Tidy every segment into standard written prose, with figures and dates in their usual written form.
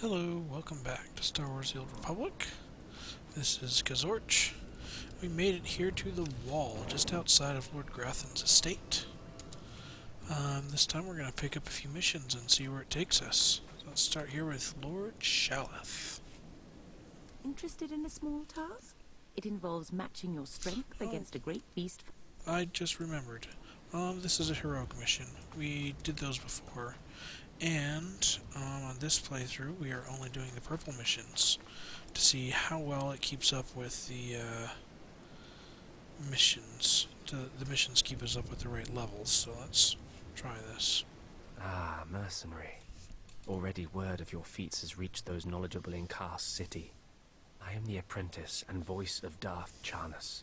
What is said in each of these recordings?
Hello, welcome back to Star Wars The Old Republic. This is Kazorch. We made it here to the wall, just outside of Lord Grathan's estate. This time we're going to pick up a few missions and see where it takes us. So let's start here with Lord Shaleth. Interested in a small task? It involves matching your strength against a great beast. I just remembered. This is a heroic mission. We did those before. And on this playthrough, we are only doing the purple missions to see how well it keeps up with the missions. The missions keep us up with the right levels, so let's try this. Ah, mercenary. Already word of your feats has reached those knowledgeable in Kar's city. I am the apprentice and voice of Darth Charnas.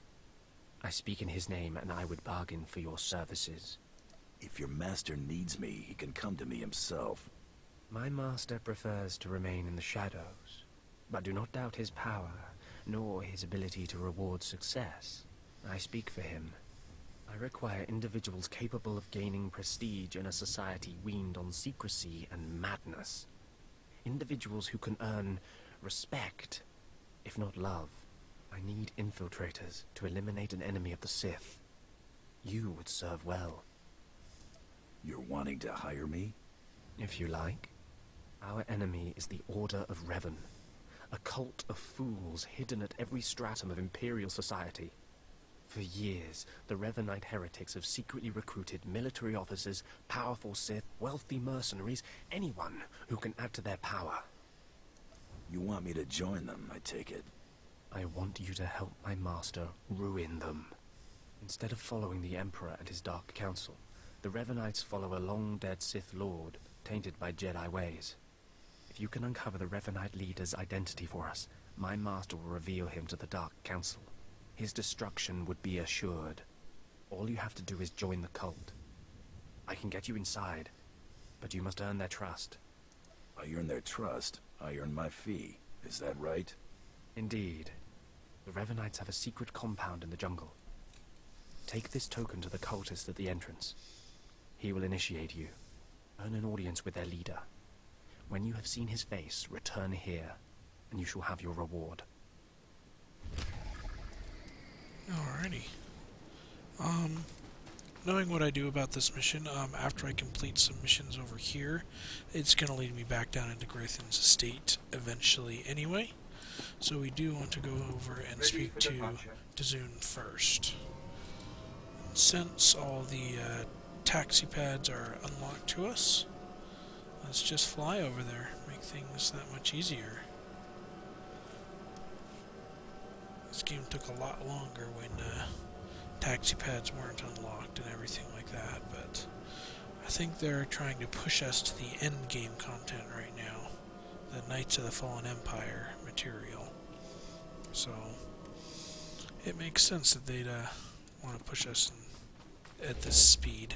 I speak in his name, and I would bargain for your services. If your master needs me, he can come to me himself. My master prefers to remain in the shadows, but do not doubt his power, nor his ability to reward success. I speak for him. I require individuals capable of gaining prestige in a society weaned on secrecy and madness. Individuals who can earn respect, if not love. I need infiltrators to eliminate an enemy of the Sith. You would serve well. You're wanting to hire me? If you like. Our enemy is the Order of Revan, a cult of fools hidden at every stratum of Imperial society. For years, the Revanite heretics have secretly recruited military officers, powerful Sith, wealthy mercenaries, anyone who can add to their power. You want me to join them, I take it? I want you to help my master ruin them. Instead of following the Emperor and his Dark Council, the Revanites follow a long-dead Sith Lord, tainted by Jedi ways. If you can uncover the Revanite leader's identity for us, my master will reveal him to the Dark Council. His destruction would be assured. All you have to do is join the cult. I can get you inside, but you must earn their trust. I earn their trust, I earn my fee. Is that right? Indeed. The Revanites have a secret compound in the jungle. Take this token to the cultist at the entrance. He will initiate you. Earn an audience with their leader. When you have seen his face, return here, and you shall have your reward. Alrighty. Knowing what I do about this mission, after I complete some missions over here, it's going to lead me back down into Grathan's estate eventually anyway. So we do want to go over and speak to Dazun first. And since all the taxi pads are unlocked to us, let's just fly over there, make things that much easier. This game took a lot longer when taxi pads weren't unlocked and everything like that, but I think they're trying to push us to the end game content right now, the Knights of the Fallen Empire material. So it makes sense that they'd want to push us at this speed.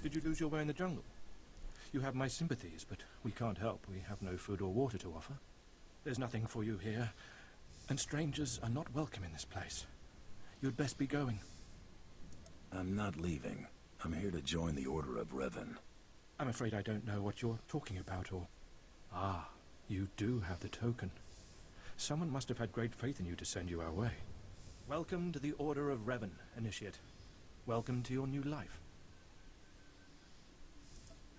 Did you lose your way in the jungle? You have my sympathies, but we can't help. We have no food or water to offer. There's nothing for you here, and strangers are not welcome in this place. You'd best be going. I'm not leaving. I'm here to join the Order of Revan. I'm afraid I don't know what you're talking about, or... Ah, you do have the token. Someone must have had great faith in you to send you our way. Welcome to the Order of Revan, Initiate. Welcome to your new life.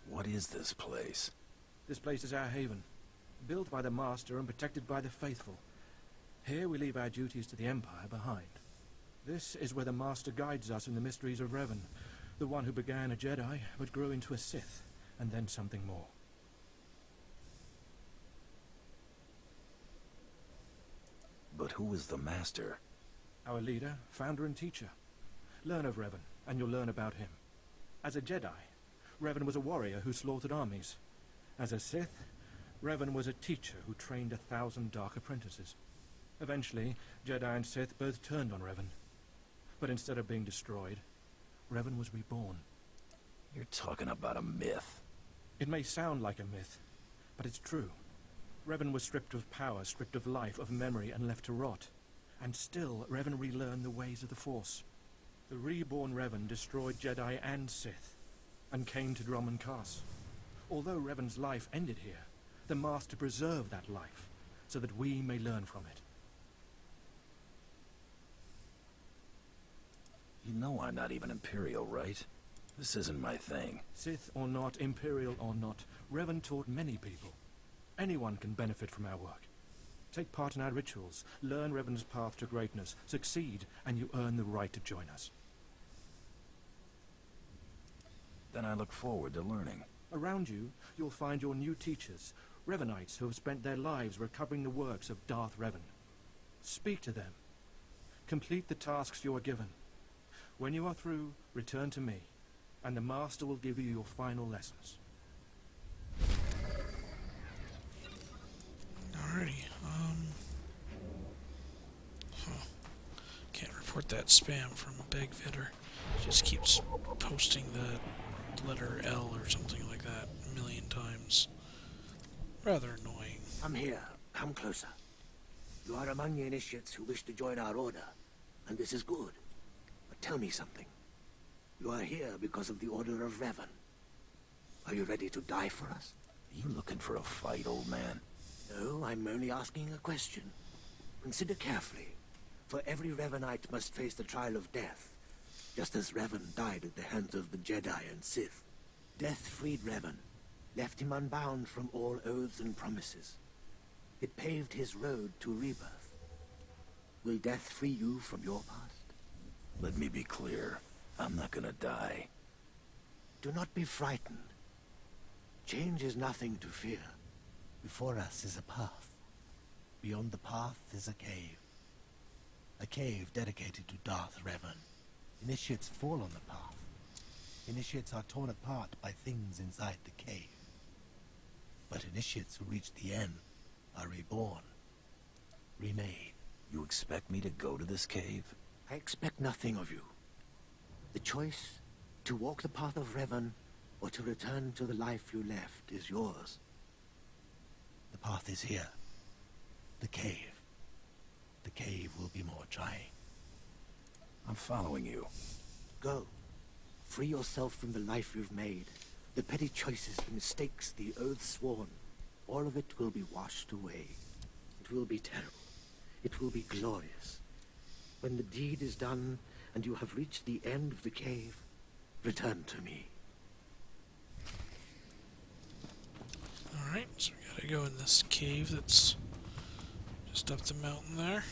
What is this place? This place is our haven, built by the Master and protected by the faithful. Here we leave our duties to the Empire behind. This is where the Master guides us in the mysteries of Revan, the one who began a Jedi but grew into a Sith, and then something more. But who is the Master? Our leader, founder and teacher. Learn of Revan, and you'll learn about him. As a Jedi, Revan was a warrior who slaughtered armies. As a Sith, Revan was a teacher who trained 1,000 dark apprentices. Eventually, Jedi and Sith both turned on Revan. But instead of being destroyed, Revan was reborn. You're talking about a myth. It may sound like a myth, but it's true. Revan was stripped of power, stripped of life, of memory, and left to rot. And still, Revan relearned the ways of the Force. The reborn Revan destroyed Jedi and Sith, and came to Dromund Kaas. Although Revan's life ended here, the Master preserved that life, so that we may learn from it. You know I'm not even Imperial, right? This isn't my thing. Sith or not, Imperial or not, Revan taught many people. Anyone can benefit from our work. Take part in our rituals, learn Revan's path to greatness, succeed, and you earn the right to join us. Then I look forward to learning. Around you, you'll find your new teachers, Revanites who have spent their lives recovering the works of Darth Revan. Speak to them. Complete the tasks you are given. When you are through, return to me, and the Master will give you your final lessons. Alrighty, can't report that spam from a bag fitter. Just keeps posting the letter L or something like that a million times. Rather annoying. I'm here. Come closer. You are among the initiates who wish to join our order, and this is good. But tell me something. You are here because of the Order of Revan. Are you ready to die for us? Are you looking for a fight, old man? No, I'm only asking a question. Consider carefully, for every Revanite must face the trial of death, just as Revan died at the hands of the Jedi and Sith. Death freed Revan, left him unbound from all oaths and promises. It paved his road to rebirth. Will death free you from your past? Let me be clear. I'm not gonna die. Do not be frightened. Change is nothing to fear. Before us is a path. Beyond the path is a cave. A cave dedicated to Darth Revan. Initiates fall on the path. Initiates are torn apart by things inside the cave. But initiates who reach the end are reborn. Remade. You expect me to go to this cave? I expect nothing of you. The choice to walk the path of Revan or to return to the life you left is yours. The path is here. The cave. The cave will be more trying. I'm following you. Go. Free yourself from the life you've made. The petty choices, the mistakes, the oaths sworn. All of it will be washed away. It will be terrible. It will be glorious. When the deed is done and you have reached the end of the cave, return to me. Alright, so we gotta go in this cave that's just up the mountain there.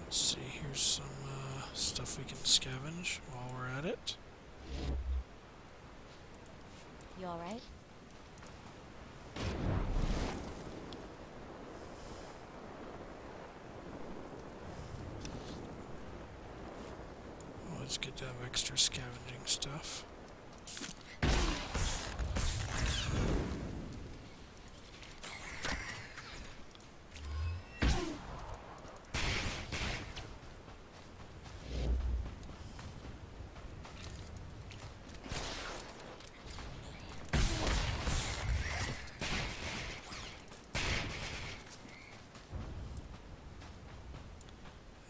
Let's see, here's some stuff we can scavenge while we're at it. You alright? Oh, it's good to have extra scavenging stuff.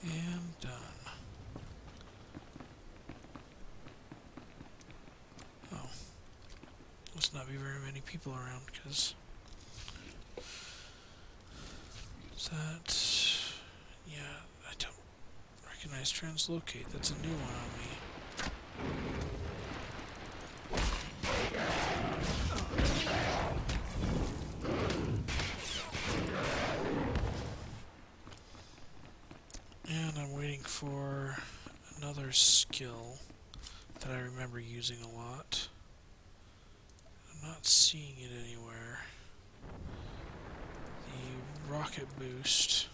And done. Oh. Must not be very many people around, because... Is that... Yeah, I don't recognize translocate. That's a new one on me. And I'm waiting for another skill that I remember using a lot. I'm not seeing it anywhere. The rocket boost,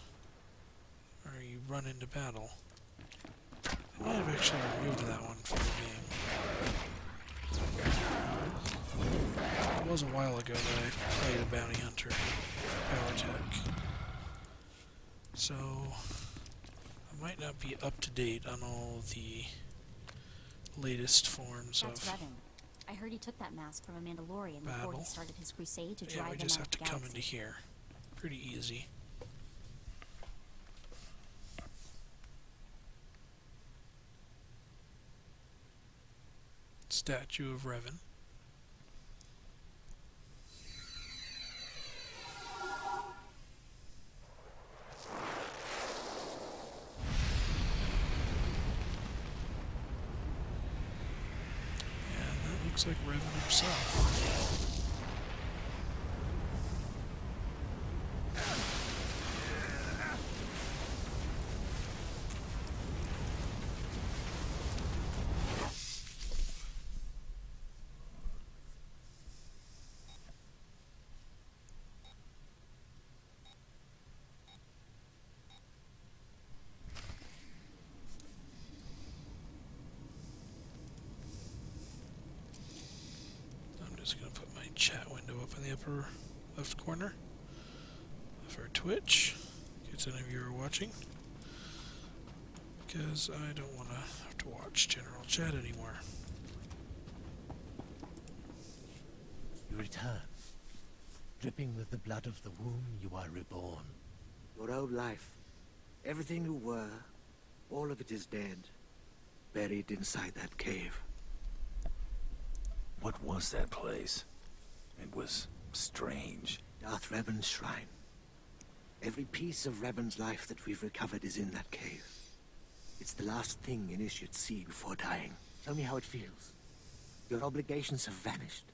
where you run into battle. I might have actually removed that one from the game. It was a while ago that I played a bounty hunter, Power Tech. So... I might not be up to date on all the latest forms That's of Revan. I heard he took that mask from a Mandalorian before battle. he started his crusade to Yeah, drive we them just out have of to the come galaxy. into here. Pretty easy. statue of Revan. And that looks like Revan himself. I'm just going to put my chat window up in the upper left corner for Twitch, in case any of you are watching, because I don't want to have to watch general chat anymore. You return. Dripping with the blood of the womb, you are reborn. Your old life, everything you were, all of it is dead, buried inside that cave. What was that place? It was strange. Darth Revan's shrine. Every piece of Revan's life that we've recovered is in that cave. It's the last thing initiates see before dying. Tell me how it feels. Your obligations have vanished.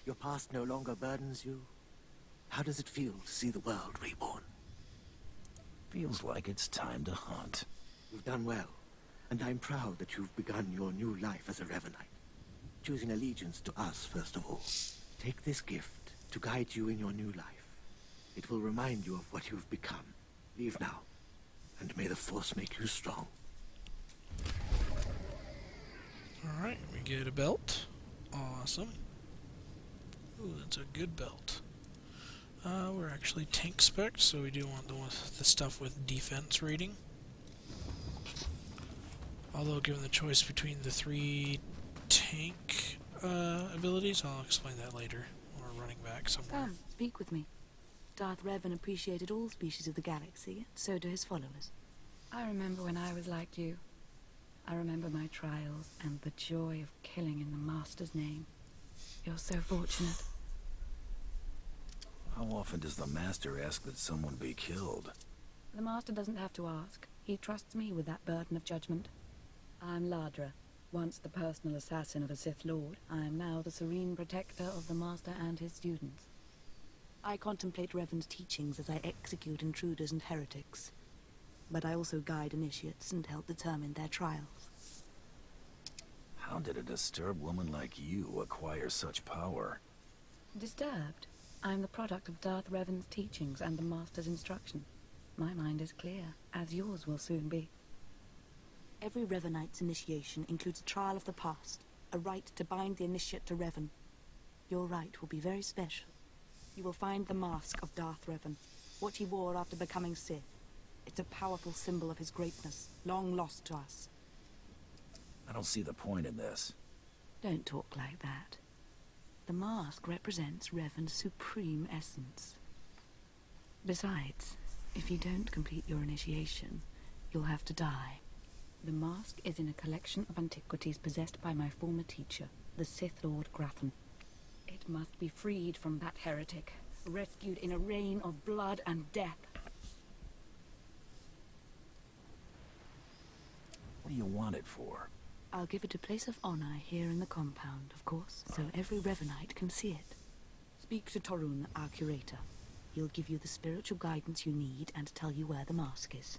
Your past no longer burdens you. How does it feel to see the world reborn? Feels like it's time to hunt. You've done well, and I'm proud that you've begun your new life as a Revanite, choosing allegiance to us first of all. Take this gift to guide you in your new life. It will remind you of what you've become. Leave now, and may the Force make you strong. Alright, we get a belt. Awesome. Ooh, that's a good belt. We're actually tank spec, so we do want the stuff with defense rating. Although, given the choice between the 3 tank abilities, I'll explain that later when we're running back somewhere. Come, speak with me. Darth Revan appreciated all species of the galaxy, and so do his followers. I remember when I was like you. I remember my trials and the joy of killing in the Master's name. You're so fortunate. How often does the Master ask that someone be killed? The Master doesn't have to ask. He trusts me with that burden of judgment. I'm Ladra, once the personal assassin of a Sith Lord. I am now the serene protector of the Master and his students. I contemplate Revan's teachings as I execute intruders and heretics. But I also guide initiates and help determine their trials. How did a disturbed woman like you acquire such power? Disturbed? I'm the product of Darth Revan's teachings and the Master's instruction. My mind is clear, as yours will soon be. Every Revanite's initiation includes a trial of the past, a rite to bind the initiate to Revan. Your rite will be very special. You will find the mask of Darth Revan, what he wore after becoming Sith. It's a powerful symbol of his greatness, long lost to us. I don't see the point in this. Don't talk like that. The mask represents Revan's supreme essence. Besides, if you don't complete your initiation, you'll have to die. The mask is in a collection of antiquities possessed by my former teacher, the Sith Lord Grathan. It must be freed from that heretic, rescued in a rain of blood and death. What do you want it for? I'll give it a place of honor here in the compound, of course, so every Revanite can see it. Speak to Torun, our curator. He'll give you the spiritual guidance you need and tell you where the mask is.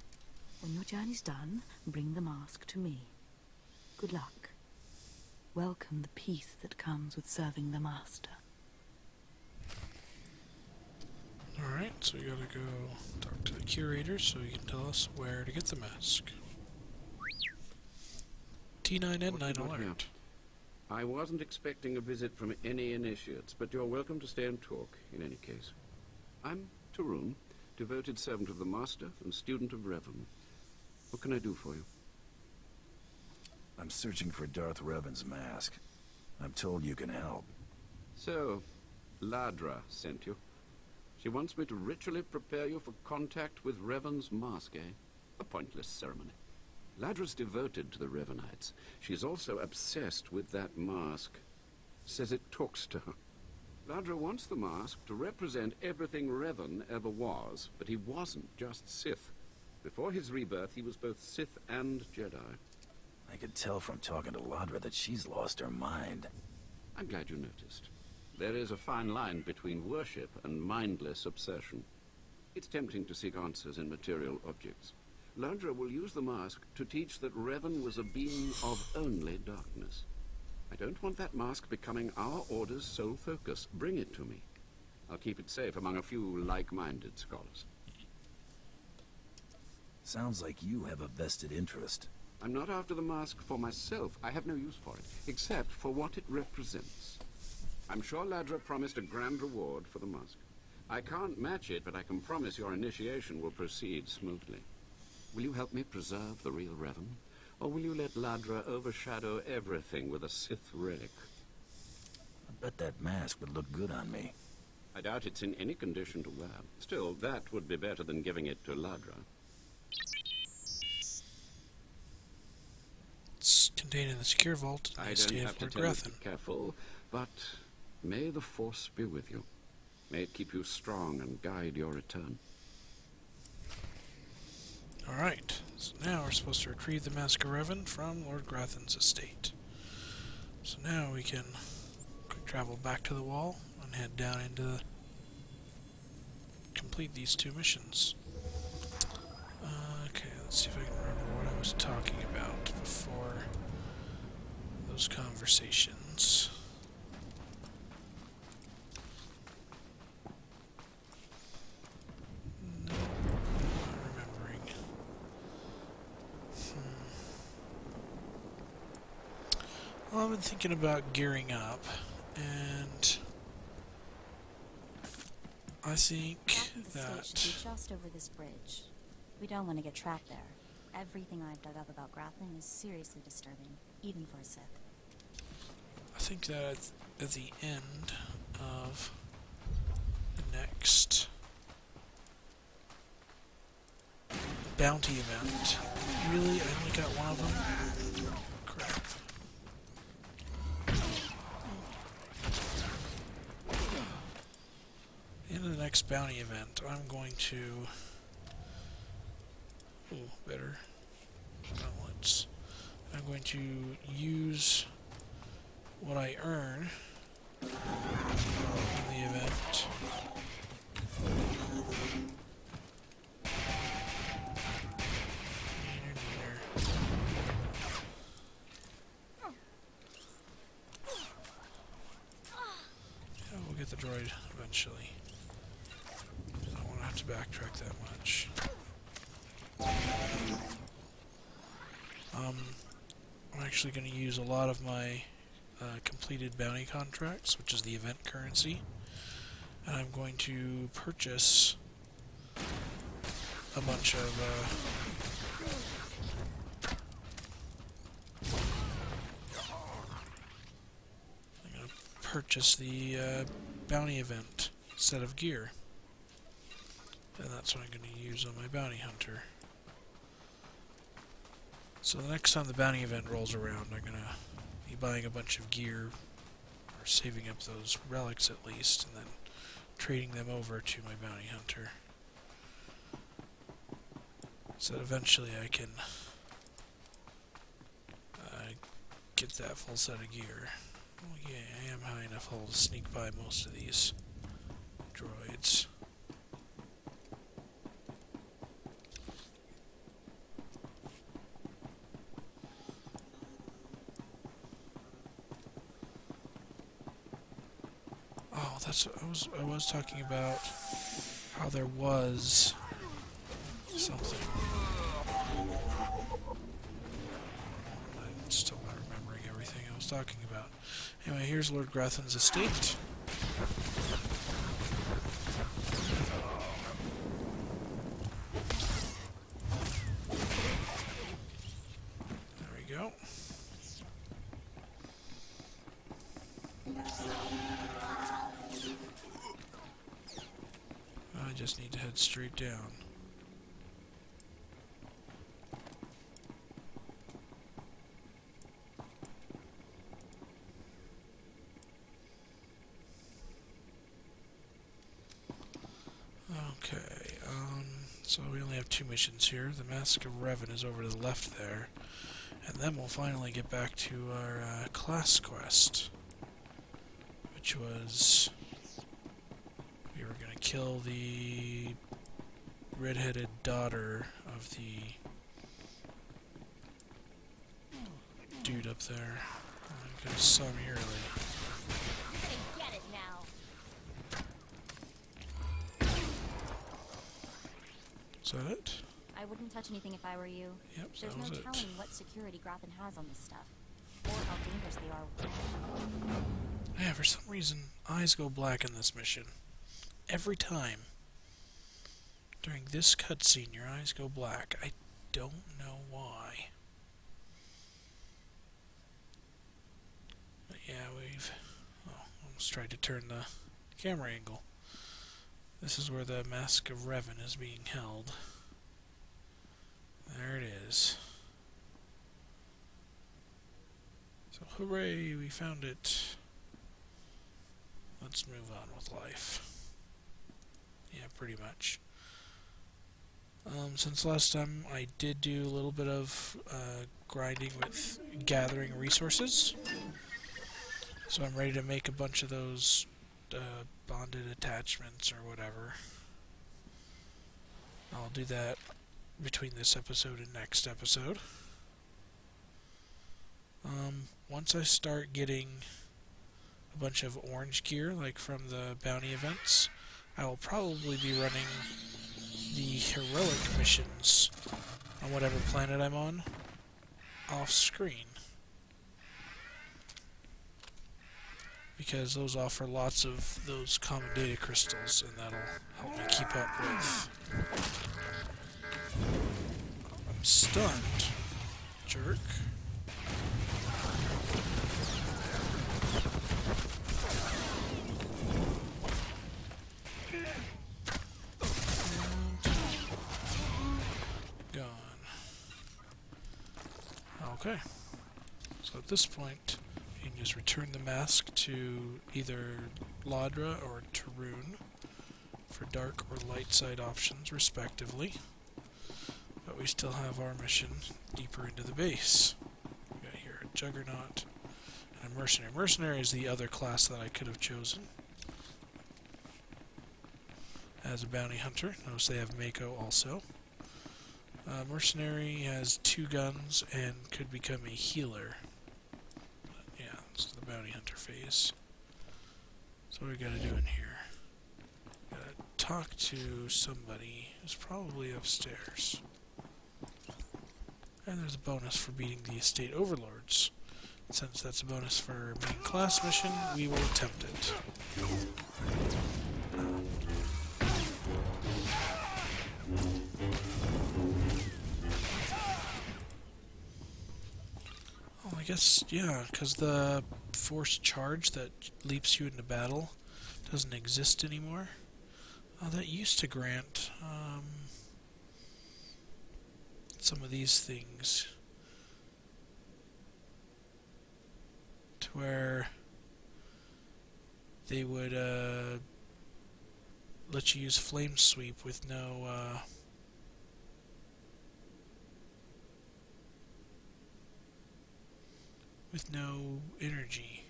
When your journey's done, bring the mask to me. Good luck. Welcome the peace that comes with serving the Master. Alright, so we gotta go talk to the curator so he can tell us where to get the mask. T9N9 alert. I wasn't expecting a visit from any initiates, but you're welcome to stay and talk, in any case. I'm Tarun, devoted servant of the Master and student of Revan. What can I do for you? I'm searching for Darth Revan's mask. I'm told you can help. So, Ladra sent you. She wants me to ritually prepare you for contact with Revan's mask, eh? A pointless ceremony. Ladra's devoted to the Revenites. She's also obsessed with that mask. Says it talks to her. Ladra wants the mask to represent everything Revan ever was, but he wasn't just Sith. Before his rebirth, he was both Sith and Jedi. I could tell from talking to Ladra that she's lost her mind. I'm glad you noticed. There is a fine line between worship and mindless obsession. It's tempting to seek answers in material objects. Ladra will use the mask to teach that Revan was a being of only darkness. I don't want that mask becoming our Order's sole focus. Bring it to me. I'll keep it safe among a few like-minded scholars. Sounds like you have a vested interest. I'm not after the mask for myself. I have no use for it, except for what it represents. I'm sure Ladra promised a grand reward for the mask. I can't match it, but I can promise your initiation will proceed smoothly. Will you help me preserve the real Revan? Or will you let Ladra overshadow everything with a Sith relic? I bet that mask would look good on me. I doubt it's in any condition to wear. Still, that would be better than giving it to Ladra. It's contained in the secure vault in the I don't estate have of to Lord tell you to Grathan. be careful, but may the Force be with you. May it keep you strong and guide your return. Alright, so now we're supposed to retrieve the Mask of Revan from Lord Grathan's estate. So now we can quick travel back to the wall and head down into complete these two missions. Okay, let's see if I can remember what I was talking about before those conversations. No, not remembering. Well, I've been thinking about gearing up, and I think Grathan's estate that should be just over this bridge. We don't want to get trapped there. Everything I've dug up about Grathan is seriously disturbing, even for a Sith. I think that at the end of the next bounty event. Really? I only got one of them? Crap. In the next bounty event, I'm going to... Ooh, better. Gauntlets. I'm going to use what I earn in the event. Yeah, we'll get the droid eventually. I don't want to have to backtrack that much. I'm actually going to use a lot of my completed bounty contracts, which is the event currency, and I'm going to purchase a bunch of I'm going to purchase the bounty event set of gear, and that's what I'm going to use on my bounty hunter. So the next time the bounty event rolls around, I'm going to be buying a bunch of gear, or saving up those relics at least, and then trading them over to my bounty hunter. So that eventually I can get that full set of gear. Oh yeah, I am high enough level to sneak by most of these droids. Oh, that's what I was talking about, how there was something. I'm still not remembering everything I was talking about. Anyway, here's Lord Grathan's estate. There we go. I just need to head straight down. So we only have 2 missions here. The Mask of Revan is over to the left there. And then we'll finally get back to our class quest. Which was... we were going to kill the red-headed daughter of the dude up there. You guys saw me earlier. Get it now. Is that it? I wouldn't touch anything if I were you. Yep, There's that no was it. telling what security Grothan has on this stuff, or how dangerous they are. Yeah, for some reason, eyes go black in this mission. Every time. During this cutscene, your eyes go black. I don't know why. But yeah, we've... oh, almost tried to turn the camera angle. This is where the Mask of Revan is being held. There it is. So hooray, we found it. Let's move on with life. Yeah, pretty much. Since last time, I did do a little bit of grinding with gathering resources. So I'm ready to make a bunch of those bonded attachments or whatever. I'll do that between this episode and next episode. Once I start getting a bunch of orange gear, like from the bounty events, I will probably be running the heroic missions on whatever planet I'm on off screen. Because those offer lots of those common data crystals, and that'll help me keep up with. I'm stunned, jerk. Gone. Okay. So at this point, you can just return the mask to either Ladra or Tarun for dark or light side options, respectively. But we still have our mission deeper into the base. We got here a Juggernaut and a Mercenary. Mercenary is the other class that I could have chosen as a bounty hunter. Notice they have Mako also. Mercenary has 2 guns and could become a healer. But yeah, this is the bounty hunter phase. So what we gotta do in here? Gotta talk to somebody who's probably upstairs. And there's a bonus for beating the estate overlords. Since that's a bonus for main class mission, we will attempt it. Oh, I guess, yeah, because the force charge that leaps you into battle doesn't exist anymore. That used to grant some of these things to where they would let you use flame sweep with no energy.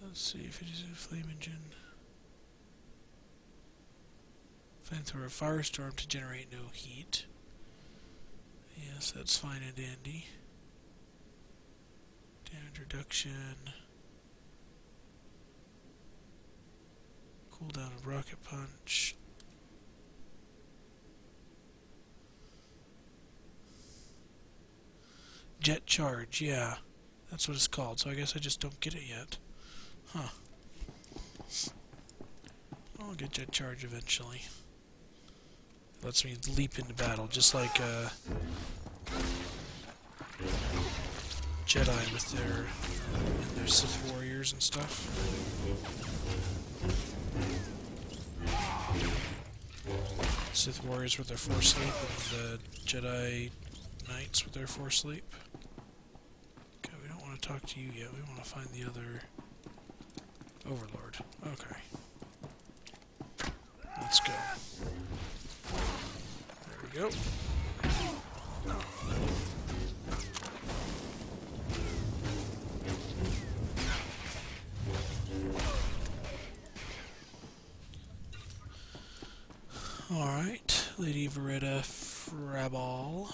Let's see if it is a flame engine. Flamethrower firestorm to generate no heat. Yes, that's fine and dandy. Damage reduction. Cooldown of rocket punch. Jet charge, yeah. That's what it's called, so I guess I just don't get it yet. Huh. I'll get jet charge eventually. Lets me leap into battle, just like Jedi with their Sith warriors and stuff. Sith warriors with their force leap, and the Jedi knights with their force leap. Okay, we don't want to talk to you yet. We want to find the other overlord. Okay. let's go. There we go. Alright, Lady Veretta Fraball.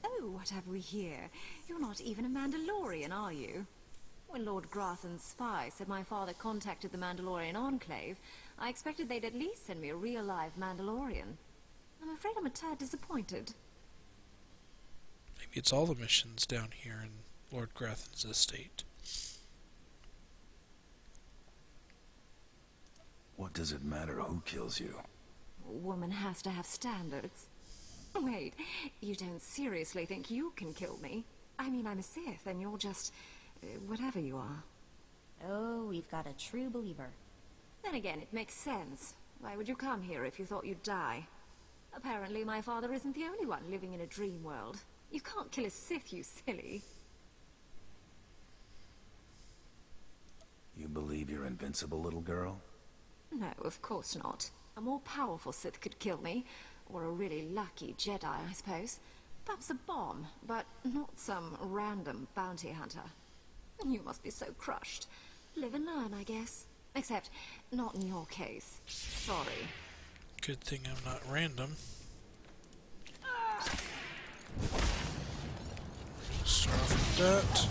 Oh, what have we here? You're not even a Mandalorian, are you? When Lord Grathan's spy said my father contacted the Mandalorian Enclave, I expected they'd at least send me a real live Mandalorian. I'm afraid I'm a tad disappointed. Maybe it's all the missions down here in Lord Grathan's estate. What does it matter who kills you? A woman has to have standards. Wait, you don't seriously think you can kill me? I mean, I'm a Sith, and you're just... whatever you are. Oh, we've got a true believer. Then again, it makes sense. Why would you come here if you thought you'd die? Apparently my father isn't the only one living in a dream world. You can't kill a Sith, you silly. You believe you're invincible, little girl? No, of course not. A more powerful Sith could kill me. Or a really lucky Jedi, I suppose. Perhaps a bomb, but not some random bounty hunter. You must be so crushed. Live and learn, I guess. Except, not in your case. Sorry. Good thing I'm not random. Start off with that.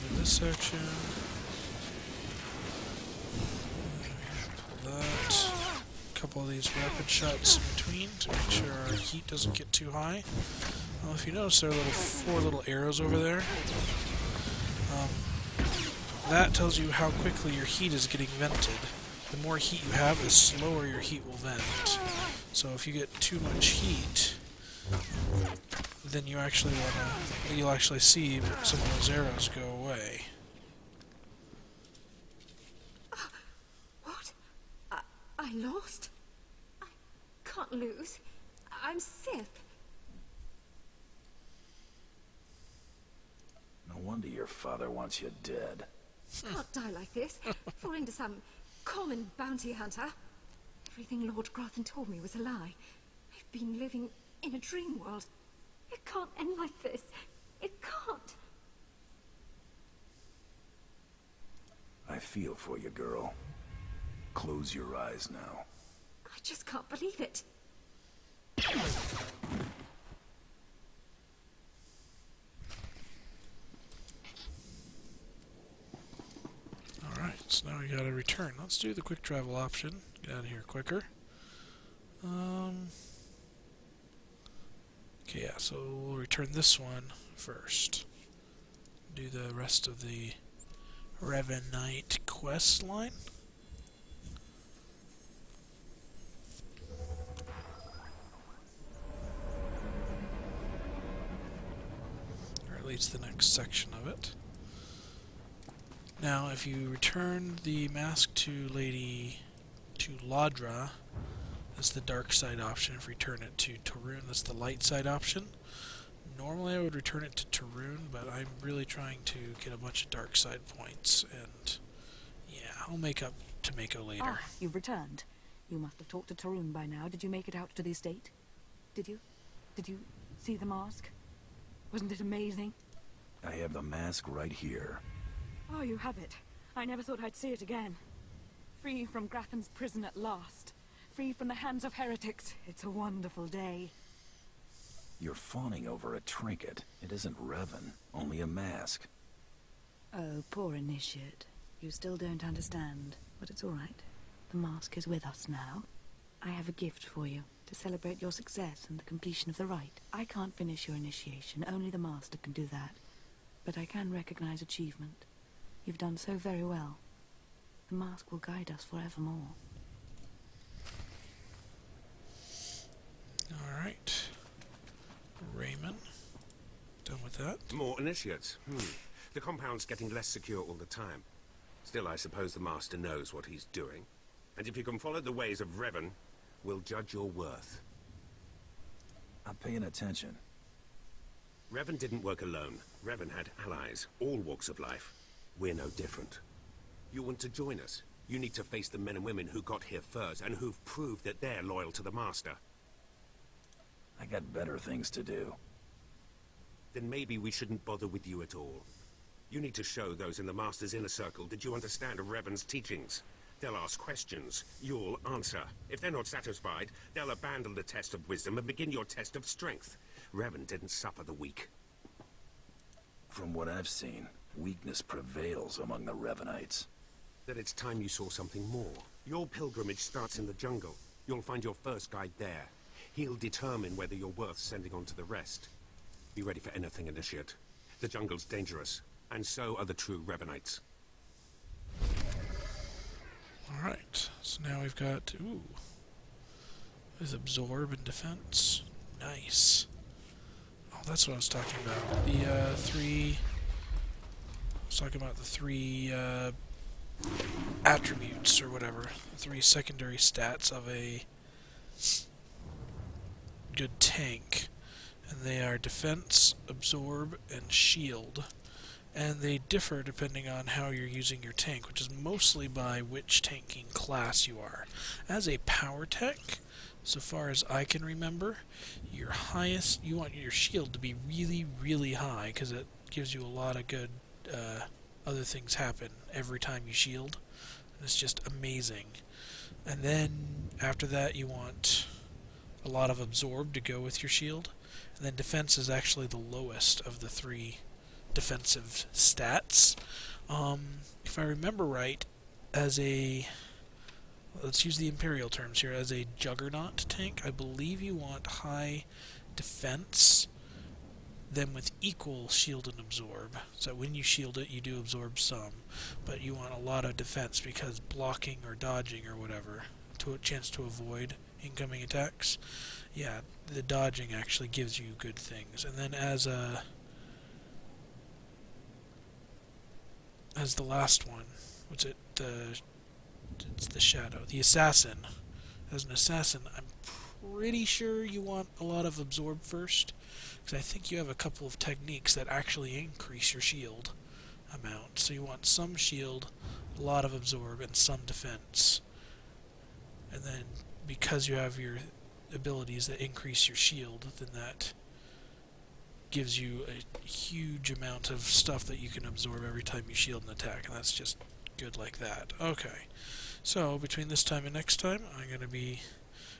With this section. Pull that. A couple of these rapid shots in between to make sure our heat doesn't get too high. Well, if you notice, there are four little arrows over there. That tells you how quickly your heat is getting vented. The more heat you have, the slower your heat will vent. So if you get too much heat, then you'll actually see some of those arrows go away. What? I lost? I can't lose. I'm Sith. No wonder your father wants you dead. Can't die like this. Fall into some common bounty hunter. Everything Lord Grathan told me was a lie. I've been living in a dream world. It can't end like this. It can't. I feel for you, girl. Close your eyes now. I just can't believe it. Alright, so now we gotta return. Let's do the quick travel option. Get out of here quicker. Okay, yeah, so we'll return this one first. Do the rest of the Revanite quest line. Or at least the next section of it. Now, if you return the mask to Ladra, that's the dark side option. If you return it to Tarun, that's the light side option. Normally I would return it to Tarun, but I'm really trying to get a bunch of dark side points, and yeah, I'll make up to Mako later. Ah, you've returned. You must have talked to Tarun by now. Did you make it out to the estate? Did you? Did you see the mask? Wasn't it amazing? I have the mask right here. Oh, you have it. I never thought I'd see it again. Free from Grathan's prison at last. Free from the hands of heretics. It's a wonderful day. You're fawning over a trinket. It isn't Revan, only a mask. Oh, poor initiate. You still don't understand, but it's all right. The mask is with us now. I have a gift for you to celebrate your success and the completion of the rite. I can't finish your initiation, only the Master can do that. But I can recognize achievement. You've done so very well. The mask will guide us forevermore. Alright. Raymond. Done with that. More initiates. The compound's getting less secure all the time. Still, I suppose the Master knows what he's doing. And if you can follow the ways of Revan, we'll judge your worth. I'm paying attention. Revan didn't work alone. Revan had allies, all walks of life. We're no different. You want to join us? You need to face the men and women who got here first and who've proved that they're loyal to the Master. I got better things to do. Then maybe we shouldn't bother with you at all. You need to show those in the Master's inner circle that you understand Revan's teachings. They'll ask questions. You'll answer. If they're not satisfied, they'll abandon the test of wisdom and begin your test of strength. Revan didn't suffer the weak. From what I've seen, weakness prevails among the Revanites. Then it's time you saw something more. Your pilgrimage starts in the jungle. You'll find your first guide there. He'll determine whether you're worth sending on to the rest. Be ready for anything, Initiate. The jungle's dangerous, and so are the true Revanites. Alright, so now we've got, ooh, there's absorb and defense. Nice. Oh, that's what I was talking about. The, three attributes, or whatever. The 3 secondary stats of a good tank. And they are defense, absorb, and shield. And they differ depending on how you're using your tank, which is mostly by which tanking class you are. As a power tech, so far as I can remember, your highest, you want your shield to be really, really high, because it gives you a lot of good other things happen every time you shield. And it's just amazing. And then after that you want a lot of absorb to go with your shield. And then defense is actually the lowest of the 3 defensive stats. If I remember right, as a, let's use the Imperial terms here, as a Juggernaut tank, I believe you want high defense, then with equal shield and absorb. So when you shield it, you do absorb some, but you want a lot of defense because blocking or dodging or whatever, to a chance to avoid incoming attacks. Yeah, the dodging actually gives you good things. And then as the last one, what's it? It's the shadow, the assassin. As an assassin, I'm pretty sure you want a lot of absorb first, because I think you have a couple of techniques that actually increase your shield amount. So you want some shield, a lot of absorb, and some defense. And then because you have your abilities that increase your shield, then that gives you a huge amount of stuff that you can absorb every time you shield an attack, and that's just good like that. Okay, so between this time and next time, I'm going to be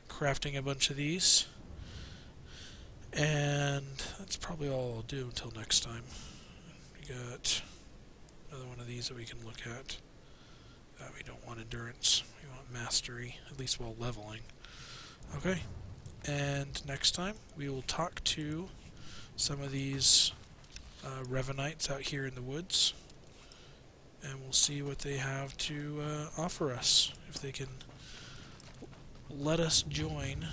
crafting a bunch of these, and that's probably all I'll do until next time. We got another one of these that we can look at. We don't want endurance, we want mastery, at least while leveling. Okay, and next time we will talk to some of these Revanites out here in the woods, and we'll see what they have to offer us, if they can let us join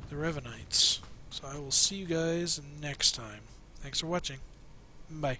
the Revanites. So I will see you guys next time. Thanks for watching. Bye.